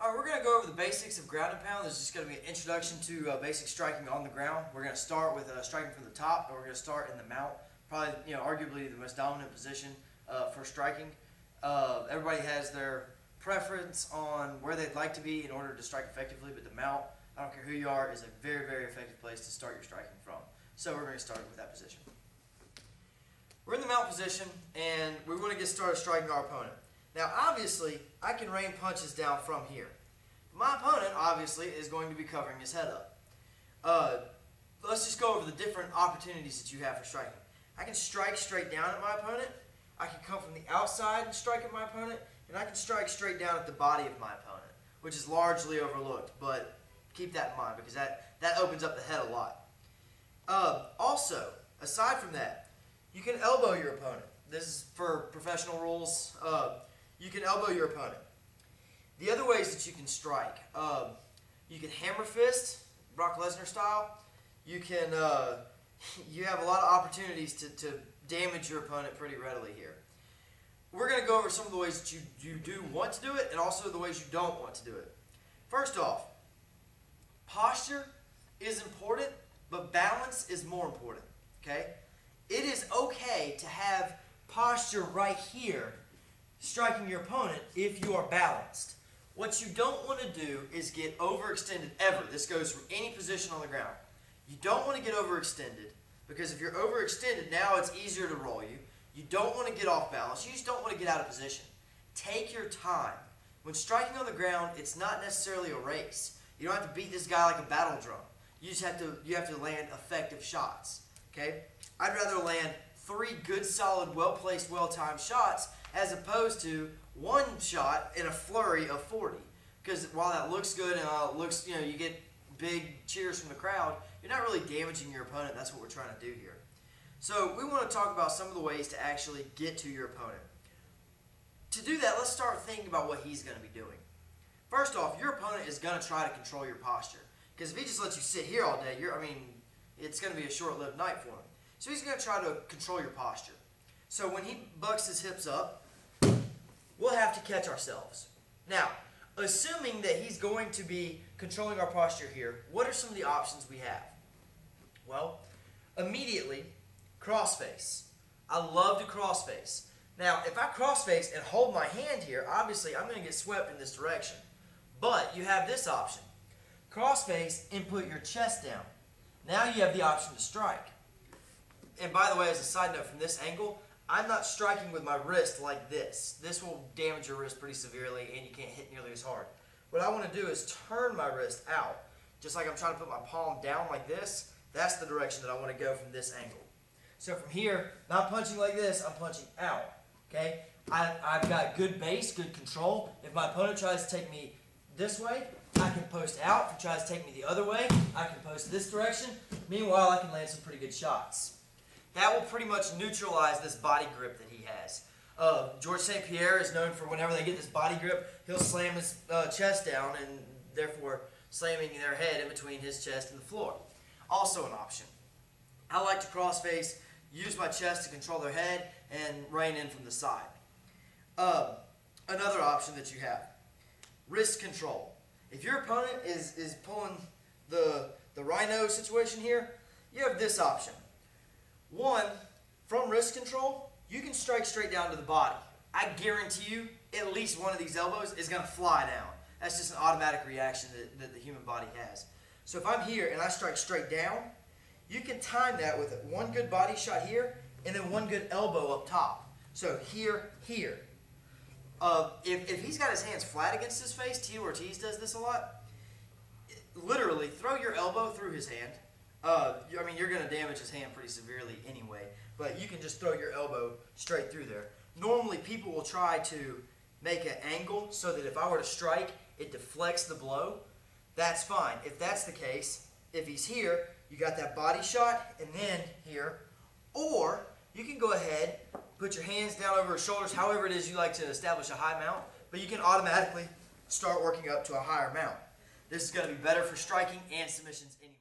Alright, we're going to go over the basics of ground and pound. This is just going to be an introduction to basic striking on the ground. We're going to start with striking from the top, and we're going to start in the mount. Probably, arguably the most dominant position for striking. Everybody has their preference on where they'd like to be in order to strike effectively, but the mount, I don't care who you are, is a very, very effective place to start your striking from. So we're going to start with that position. We're in the mount position, and we want to get started striking our opponent. Now, obviously, I can rain punches down from here. My opponent, obviously, is going to be covering his head up. Let's just go over the different opportunities that you have for striking. I can strike straight down at my opponent. I can come from the outside and strike at my opponent. And I can strike straight down at the body of my opponent, which is largely overlooked. But keep that in mind because that opens up the head a lot. Also, aside from that, you can elbow your opponent. This is for professional rules. You can elbow your opponent. The other ways that you can strike, you can hammer fist, Brock Lesnar style. You can, you have a lot of opportunities to damage your opponent pretty readily here. We're going to go over some of the ways that you do want to do it and also the ways you don't want to do it. First off, posture is important, but balance is more important. Okay? It is okay to have posture right here striking your opponent if you are balanced. What you don't want to do is get overextended ever. This goes for any position on the ground. You don't want to get overextended because if you're overextended, now it's easier to roll you. You don't want to get off balance. You just don't want to get out of position. Take your time. When striking on the ground, it's not necessarily a race. You don't have to beat this guy like a battle drum. You just have to land effective shots. Okay? I'd rather land 3 good, solid, well-placed, well-timed shots as opposed to one shot in a flurry of 40. Because while that looks good and looks, you get big cheers from the crowd, you're not really damaging your opponent. That's what we're trying to do here. So we want to talk about some of the ways to actually get to your opponent. To do that, let's start thinking about what he's going to be doing. First off, your opponent is going to try to control your posture. Because if he just lets you sit here all day, it's going to be a short-lived night for him. So he's going to try to control your posture. So when he bucks his hips up, we'll have to catch ourselves. Now, assuming that he's going to be controlling our posture here, what are some of the options we have? Well, immediately, crossface. I love to crossface. Now, if I crossface and hold my hand here, obviously I'm going to get swept in this direction. But you have this option. Crossface and put your chest down. Now you have the option to strike. And by the way, as a side note, from this angle, I'm not striking with my wrist like this. This will damage your wrist pretty severely and you can't hit nearly as hard. What I want to do is turn my wrist out. Just like I'm trying to put my palm down like this, that's the direction that I want to go from this angle. So from here, not punching like this, I'm punching out. Okay? I've got good base, good control. If my opponent tries to take me this way, I can post out. If he tries to take me the other way, I can post this direction. Meanwhile, I can land some pretty good shots. That will pretty much neutralize this body grip that he has. George St. Pierre is known for whenever they get this body grip, he'll slam his chest down and therefore slamming their head in between his chest and the floor. Also an option. I like to crossface, use my chest to control their head, and rain in from the side. Another option that you have, wrist control. If your opponent is pulling the rhino situation here, you have this option. One, from wrist control, you can strike straight down to the body. I guarantee you at least one of these elbows is going to fly down. That's just an automatic reaction that the human body has. So if I'm here and I strike straight down, you can time that with one good body shot here and then one good elbow up top. So here, here. If he's got his hands flat against his face, Tito Ortiz does this a lot, literally throw your elbow through his hand. You're going to damage his hand pretty severely anyway, but you can just throw your elbow straight through there. Normally, people will try to make an angle so that if I were to strike, it deflects the blow. That's fine. If that's the case, if he's here, you got that body shot, and then here. Or you can go ahead, put your hands down over his shoulders, however it is you like to establish a high mount, but you can automatically start working up to a higher mount. This is going to be better for striking and submissions anyway.